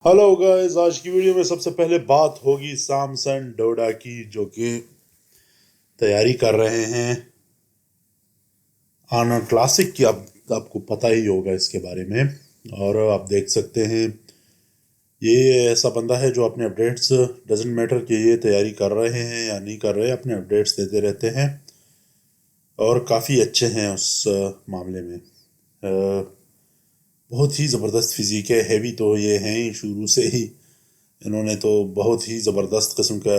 Hello guys, आज की video में सबसे पहले बात होगी सैमसन डोडा की, जो कि तैयारी कर रहे हैं आनर क्लासिक की। आपको पता ही होगा इसके बारे में। और आप देख सकते हैं, ये ऐसा बंदा है जो अपने अपडेट्स, डजेंट मैटर कि ये तैयारी कर रहे हैं या नहीं कर रहे, अपने अपडेट्स देते रहते हैं और काफ़ी अच्छे हैं उस मामले में। बहुत ही ज़बरदस्त फिजिक है, हैवी तो ये हैं ही शुरू से ही। इन्होंने तो बहुत ही ज़बरदस्त किस्म का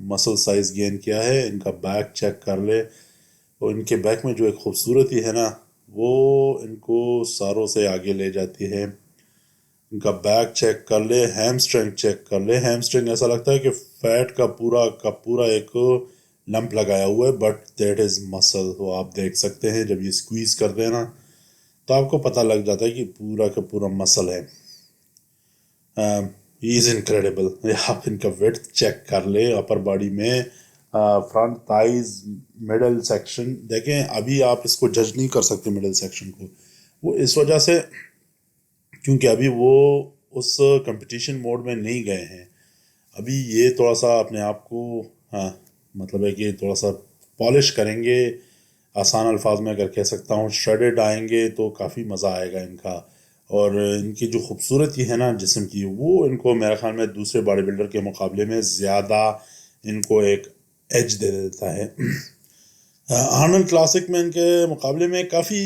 मसल साइज गेन किया है। इनका बैक चेक कर ले, और इनके बैक में जो एक खूबसूरती है ना, वो इनको सारों से आगे ले जाती है। इनका बैक चेक कर ले, हैमस्ट्रिंग चेक कर ले। हैमस्ट्रिंग ऐसा लगता है कि फैट का पूरा एक लंप लगाया हुआ है, बट दैट इज़ मसल। वो आप देख सकते हैं, जब ये स्क्वीज करते हैं ना, तो आपको पता लग जाता है कि पूरा का पूरा मसल है। He is incredible. आप इनका विड्थ चेक कर ले अपर बॉडी में, फ्रंट थाइज, मिडल सेक्शन देखें। अभी आप इसको जज नहीं कर सकते मिडल सेक्शन को, वो इस वजह से क्योंकि अभी वो उस कंपटीशन मोड में नहीं गए हैं। अभी ये थोड़ा सा अपने आप को, हाँ, मतलब है कि थोड़ा सा पॉलिश करेंगे, आसान अल्फाज में अगर कह सकता हूँ। श्रेडेड आएंगे तो काफ़ी मज़ा आएगा इनका। और इनकी जो खूबसूरती है ना जिस्म की, वो इनको मेरे ख्याल में दूसरे बॉडी बिल्डर के मुकाबले में ज़्यादा इनको एक एज दे देता है। आर्नल्ड क्लासिक में इनके मुकाबले में काफ़ी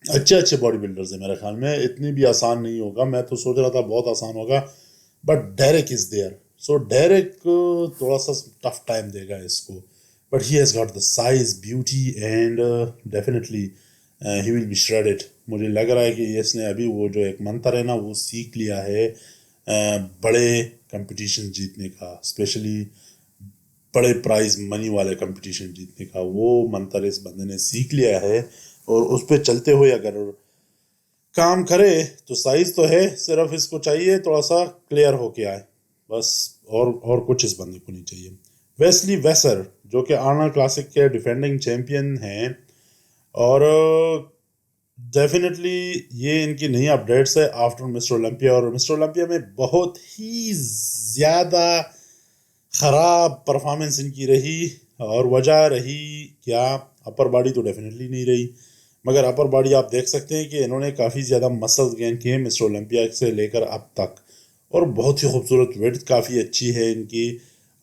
अच्छे अच्छे बॉडी बिल्डर्स हैं। मेरे ख्याल में इतनी भी आसान नहीं होगा, मैं तो सोच रहा था बहुत आसान होगा, but Derek is there. So Derek थोड़ा सा टफ टाइम देगा इसको, but he has got the size, beauty and definitely he will be shredded. मुझे लग रहा है कि इसने अभी वो जो एक मंत्र है ना, वो सीख लिया है बड़े कंपटीशन जीतने का, स्पेशली बड़े प्राइज मनी वाले कंपटीशन जीतने का। वो मंत्र इस बंदे ने सीख लिया है, और उस पर चलते हुए अगर काम करे तो साइज तो है, सिर्फ इसको चाहिए थोड़ा सा क्लियर होके आए बस। और कुछ इस बंदे को नहीं चाहिए। वेस्ली वेसर, जो कि आर्नल्ड क्लासिक के डिफेंडिंग चैंपियन हैं, और डेफिनेटली ये इनकी नई अपडेट्स है आफ्टर मिस्टर ओलंपिया। और मिस्टर ओलंपिया में बहुत ही ज़्यादा ख़राब परफॉर्मेंस इनकी रही, और वजह रही क्या, अपर बॉडी तो डेफिनेटली नहीं रही, मगर अपर बॉडी आप देख सकते हैं कि इन्होंने काफ़ी ज़्यादा मसल्स गेन किए मिस्टर ओलंपिया से लेकर अब तक। और बहुत ही खूबसूरत विड्थ काफ़ी अच्छी है इनकी।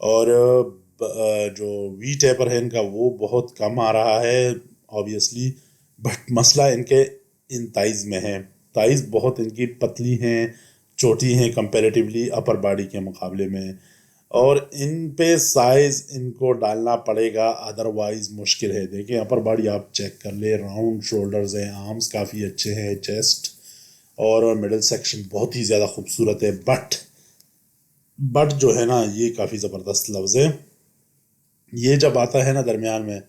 और जो वी टेपर है इनका, वो बहुत कम आ रहा है ऑब्वियसली, बट मसला इनके इन थाइज़ में है। थाइज़ बहुत इनकी पतली हैं, छोटी हैं कंपैरेटिवली अपर बॉडी के मुकाबले में, और इन पे साइज इनको डालना पड़ेगा, अदरवाइज मुश्किल है। देखिए अपर बॉडी आप चेक कर ले, राउंड शोल्डर्स हैं, आर्म्स काफ़ी अच्छे हैं, चेस्ट और मिडल सेक्शन बहुत ही ज़्यादा खूबसूरत है। बट जो है ना, ये काफ़ी ज़बरदस्त लफ्ज़ है। ये जब आता है ना दरमियान में,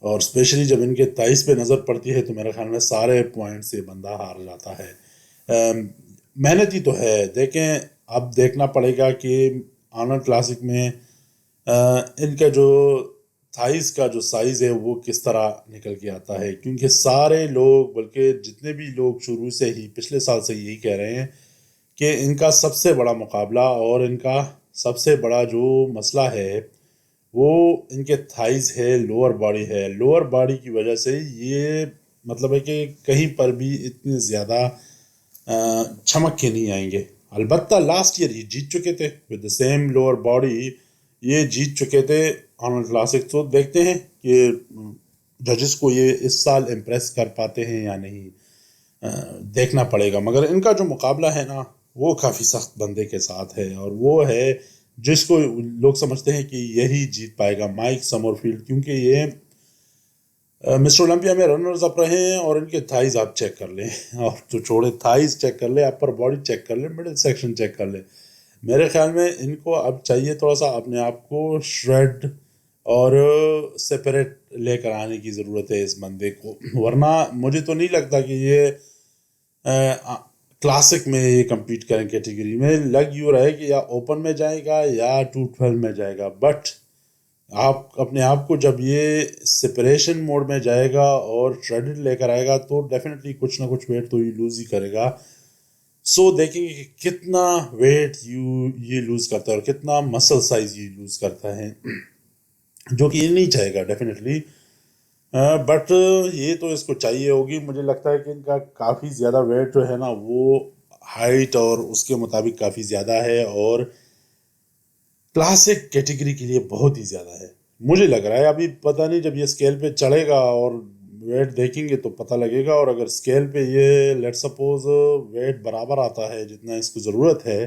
और स्पेशली जब इनके थाइस पे नज़र पड़ती है, तो मेरे ख्याल में सारे पॉइंट से बंदा हार जाता है। मेहनती तो है, देखें अब देखना पड़ेगा कि आर्नल्ड क्लासिक में इनका जो थाइस का जो साइज़ है वो किस तरह निकल के आता है। क्योंकि सारे लोग, बल्कि जितने भी लोग शुरू से ही पिछले साल से यही कह रहे हैं कि इनका सबसे बड़ा मुकाबला और इनका सबसे बड़ा जो मसला है, वो इनके थाइज है, लोअर बॉडी है। लोअर बॉडी की वजह से ये, मतलब है कि कहीं पर भी इतने ज़्यादा चमक के नहीं आएंगे। अलबत्ता लास्ट ईयर ये जीत चुके थे with the same lower body, ये जीत चुके थे आर्नल्ड क्लासिक। तो देखते हैं कि जजेस को ये इस साल इम्प्रेस कर पाते हैं या नहीं, देखना पड़ेगा। मगर इनका जो मुकाबला है ना, वो काफ़ी सख्त बंदे के साथ है, और वो है जिसको लोग समझते हैं कि यही जीत पाएगा, माइक समरफील्ड। क्योंकि ये मिस्टर ओलंपिया में रनर्स अप रहे हैं, और इनके थाइज आप चेक कर लें, और तो छोड़े, थाइज चेक कर ले, अपर बॉडी चेक कर ले, मिडिल सेक्शन चेक कर ले। मेरे ख्याल में इनको अब चाहिए थोड़ा सा अपने आप को श्रेड और सेपरेट लेकर आने की ज़रूरत है इस बंदे को, वरना मुझे तो नहीं लगता कि ये क्लासिक में ये कम्पीट करें। कैटेगरी में लग यूँ रहा है कि या ओपन में जाएगा या 212 में जाएगा, बट आप अपने आप को जब ये सेपरेशन मोड में जाएगा और श्रेडेड लेकर आएगा, तो डेफिनेटली कुछ ना कुछ वेट तो ये लूज ही करेगा। سو دیکھیں گے کہ کتنا ویٹ یہ لوز کرتا ہے اور کتنا مسل سائز یہ لوز کرتا ہے، جو کہ یہ نہیں چاہے گا ڈیفینیٹلی. بٹ یہ تو اس کو چاہیے ہوگی. مجھے لگتا ہے کہ ان کا کافی زیادہ ویٹ جو ہے نا وہ ہائٹ اور اس کے مطابق کافی زیادہ ہے اور کلاسک کیٹیگری کے لیے بہت ہی زیادہ ہے. مجھے لگ رہا ہے ابھی پتہ نہیں، جب یہ اسکیل پہ چڑھے گا اور ویٹ دیکھیں گے تو پتہ لگے گا. اور اگر اسکیل پہ یہ لیٹ سپوز ویٹ برابر آتا ہے جتنا اس کو ضرورت ہے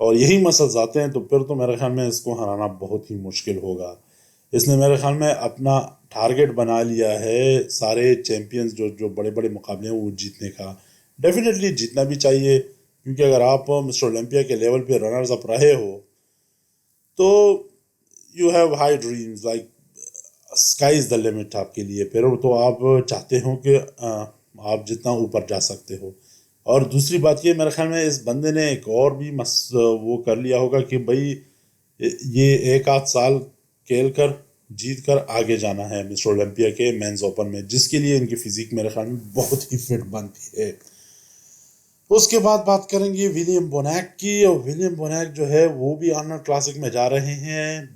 اور یہی مسلز آتے ہیں، تو پھر تو میرے خیال میں اس کو ہرانا بہت ہی مشکل ہوگا. اس نے میرے خیال میں اپنا ٹارگیٹ بنا لیا ہے سارے چیمپئنز جو بڑے بڑے مقابلے ہیں وہ جیتنے کا. ڈیفینیٹلی جیتنا بھی چاہیے، کیونکہ اگر آپ مسٹر اولمپیا کے لیول پہ رنرز اپ رہے ہو تو you have high dreams, like sky is the limit آپ کے لیے. پھر تو آپ چاہتے ہو کہ آپ جتنا اوپر جا سکتے ہو. اور دوسری بات یہ، میرے خیال میں اس بندے نے ایک اور بھی وہ کر لیا ہوگا کہ بھائی یہ ایک آدھ سال کھیل کر جیت کر آگے جانا ہے مسٹر اولمپیا کے مینز اوپن میں، جس کے لیے ان کی فزیک میرے خیال میں بہت ہی فٹ بنتی ہے. اس کے بعد بات کریں گے ولیم بونیک کی. اور ولیم بونیک جو ہے وہ بھی آرنولڈ کلاسک میں جا رہے ہیں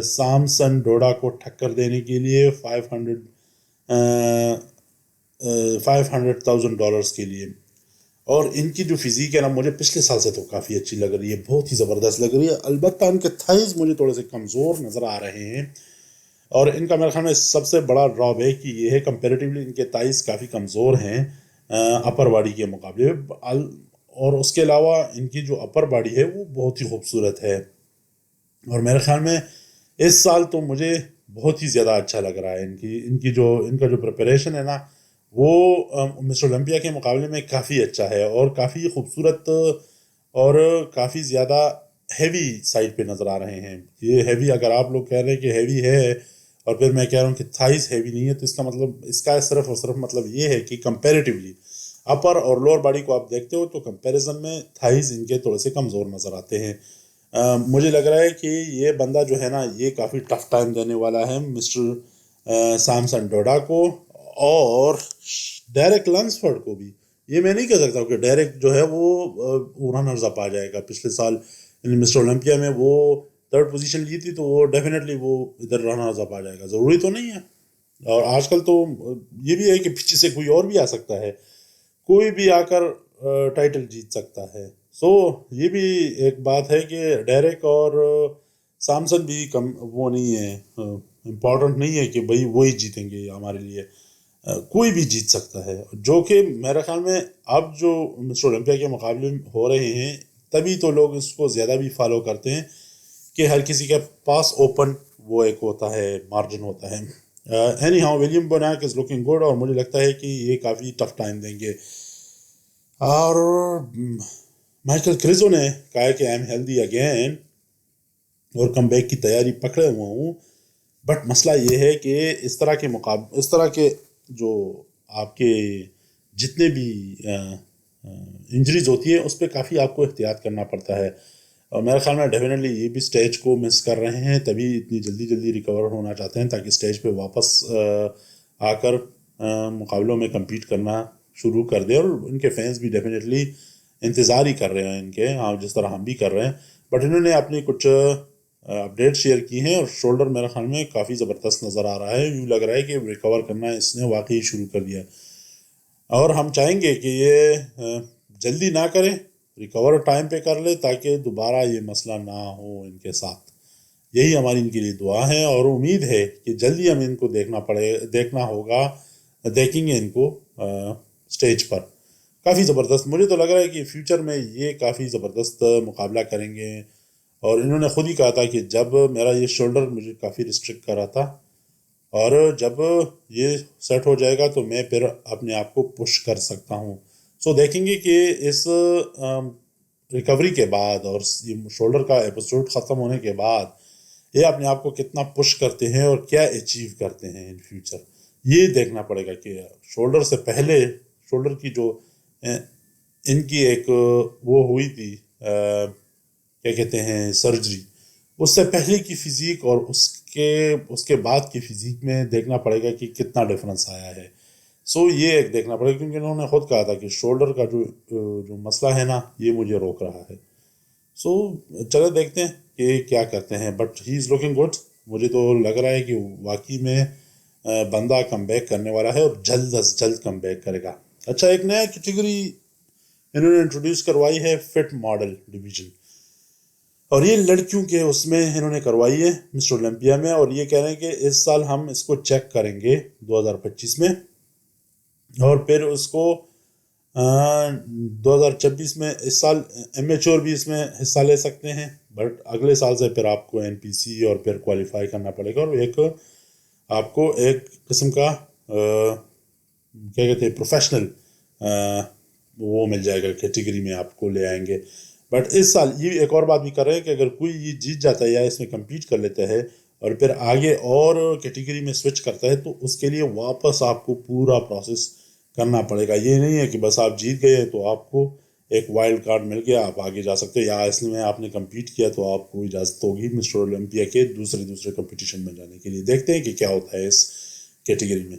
سامسن ڈوڈا کو ٹکر دینے کے لیے $500,000 کے لیے. اور ان کی جو فزیک ہے نا، مجھے پچھلے سال سے تو کافی اچھی لگ رہی ہے، بہت ہی زبردست لگ رہی ہے. البتہ ان کے تھائز مجھے تھوڑے سے کمزور نظر آ رہے ہیں، اور ان کا میرے خیال میں سب سے بڑا ڈرا بیک یہ ہے کمپیریٹیولی ان کے تھائز کافی کمزور ہیں اپر باڈی کے مقابلے. اور اس کے علاوہ ان کی جو اپر باڈی ہے وہ بہت ہی خوبصورت ہے. اور میرے خیال میں اس سال تو مجھے بہت ہی زیادہ اچھا لگ رہا ہے. ان کا جو پریپریشن ہے نا وہ مسٹر اولمپیا کے مقابلے میں کافی اچھا ہے اور کافی خوبصورت اور کافی زیادہ ہیوی سائڈ پہ نظر آ رہے ہیں. یہ ہیوی، اگر آپ لوگ کہہ رہے ہیں کہ ہیوی ہے اور پھر میں کہہ رہا ہوں کہ تھائز ہیوی نہیں ہے، تو اس کا مطلب، اس کا صرف اور صرف مطلب یہ ہے کہ کمپیریٹیولی اپر اور لوور باڈی کو آپ دیکھتے ہو تو کمپیریزن میں تھائز ان کے تھوڑے سے کمزور نظر آتے ہیں. مجھے لگ رہا ہے کہ یہ بندہ جو ہے نا یہ کافی ٹف ٹائم دینے والا ہے مسٹر سامسن ڈوڈا کو اور ڈیریک لنسفورڈ کو بھی. یہ میں نہیں کہہ سکتا کہ ڈیریک جو ہے وہ رنرز اپ آ جائے گا. پچھلے سال مسٹر اولمپیا میں وہ 3rd پوزیشن لی تھی، تو وہ ڈیفینیٹلی وہ ادھر رنرز اپ آ جائے گا. ضروری تو نہیں ہے. اور آج کل تو یہ بھی ہے کہ پیچھے سے کوئی اور بھی آ سکتا ہے، کوئی بھی آ کر ٹائٹل جیت سکتا ہے. سو یہ بھی ایک بات ہے کہ ڈیریک اور سامسن بھی وہ نہیں ہے، امپورٹنٹ نہیں ہے کہ بھائی وہی جیتیں گے ہمارے لیے. کوئی بھی جیت سکتا ہے، جو کہ میرے خیال میں اب جو مسٹر اولمپیا کے مقابلے ہو رہے ہیں تبھی تو لوگ اس کو زیادہ بھی فالو کرتے ہیں کہ ہر کسی کے پاس اوپن وہ ایک ہوتا ہے، مارجن ہوتا ہے. Anyhow William Bonik is looking good, اور مجھے لگتا ہے کہ یہ کافی ٹف ٹائم دیں گے. اور مائیکل کریزو نے کہا ہے کہ آئی ایم ہیلدی اگین اور کم بیک کی تیاری پکڑے ہوا ہوں. بٹ مسئلہ یہ ہے کہ اس طرح کے جو آپ کے جتنے بھی انجریز ہوتی ہیں اس پہ کافی آپ کو احتیاط کرنا پڑتا ہے. اور میرے خیال میں ڈیفینیٹلی یہ بھی سٹیج کو مس کر رہے ہیں، تبھی اتنی جلدی ریکور ہونا چاہتے ہیں تاکہ سٹیج پہ واپس آ کر مقابلوں میں کمپیٹ کرنا شروع کر دے. اور ان کے فینس بھی ڈیفینیٹلی انتظار ہی کر رہے ہیں ان کے، جس طرح ہم بھی کر رہے ہیں. بٹ انہوں نے اپنی کچھ اپڈیٹ شیئر کی ہیں اور شولڈر میرے خیال میں کافی زبردست نظر آ رہا ہے. یوں لگ رہا ہے کہ ریکور کرنا اس نے واقعی شروع کر دیا. اور ہم چاہیں گے کہ یہ جلدی نہ کریں، ریکور ٹائم پہ کر لے تاکہ دوبارہ یہ مسئلہ نہ ہو ان کے ساتھ. یہی ہماری ان کے لیے دعا ہے اور امید ہے کہ جلدی ہم ان کو دیکھنا ہوگا، دیکھیں گے ان کو سٹیج پر. کافی زبردست مجھے تو لگ رہا ہے کہ فیوچر میں یہ کافی زبردست مقابلہ کریں گے. اور انہوں نے خود ہی کہا تھا کہ جب میرا یہ شولڈر مجھے کافی ریسٹرکٹ کر رہا تھا، اور جب یہ سیٹ ہو جائے گا تو میں پھر اپنے آپ کو پش کر سکتا ہوں. سو دیکھیں گے کہ اس ریکوری کے بعد اور یہ شولڈر کا ایپیسوڈ ختم ہونے کے بعد یہ اپنے آپ کو کتنا پش کرتے ہیں اور کیا اچیو کرتے ہیں ان فیوچر. یہ دیکھنا پڑے گا کہ شولڈر سے پہلے، شولڈر کی جو ان کی ایک وہ ہوئی تھی کیا کہتے ہیں سرجری، اس سے پہلے کی فزیک اور اس کے بعد کی فزیک میں دیکھنا پڑے گا کہ کتنا ڈفرنس آیا ہے. सो ये एक देखना पड़ेगा, क्योंकि इन्होंने खुद कहा था कि शोल्डर का जो मसला है ना, ये मुझे रोक रहा है। सो चलो देखते हैं कि क्या करते हैं, but he is looking good. मुझे तो लग रहा है कि वाकई में बंदा कम बैक करने वाला है और जल्द अज जल्द कम बैक करेगा। अच्छा, एक नया कैटेगरी इन्होंने इंट्रोड्यूस करवाई है, फिट मॉडल डिवीजन, और ये लड़कियों के उसमें इन्होंने करवाई है मिस्टर ओलंपिया में। और ये कह रहे हैं कि इस साल हम इसको चेक करेंगे 2025 में, और फिर उसको 2026 में, इस साल एमेच्योर भी इसमें हिस्सा ले सकते हैं, बट अगले साल से फिर आपको एनपीसी और फिर क्वालिफाई करना पड़ेगा, और एक आपको एक किस्म का क्या कहते हैं, प्रोफेशनल वो मिल जाएगा, कैटेगरी में आपको ले आएंगे। बट इस साल ये एक और बात भी कर रहे हैं कि अगर कोई ये जीत जाता है या इसमें कम्पीट कर लेता है और फिर आगे और कैटेगरी में स्विच करता है, तो उसके लिए वापस आपको पूरा प्रोसेस करना पड़ेगा। ये नहीं है कि बस आप जीत गए तो आपको एक वाइल्ड कार्ड मिल गया, आप आगे जा सकते हो, या इसमें आपने कम्पीट किया तो आपको इजाज़त होगी मिस्टर ओलंपिया के दूसरे कंपटीशन में जाने के लिए। देखते हैं कि क्या होता है इस कैटेगरी में।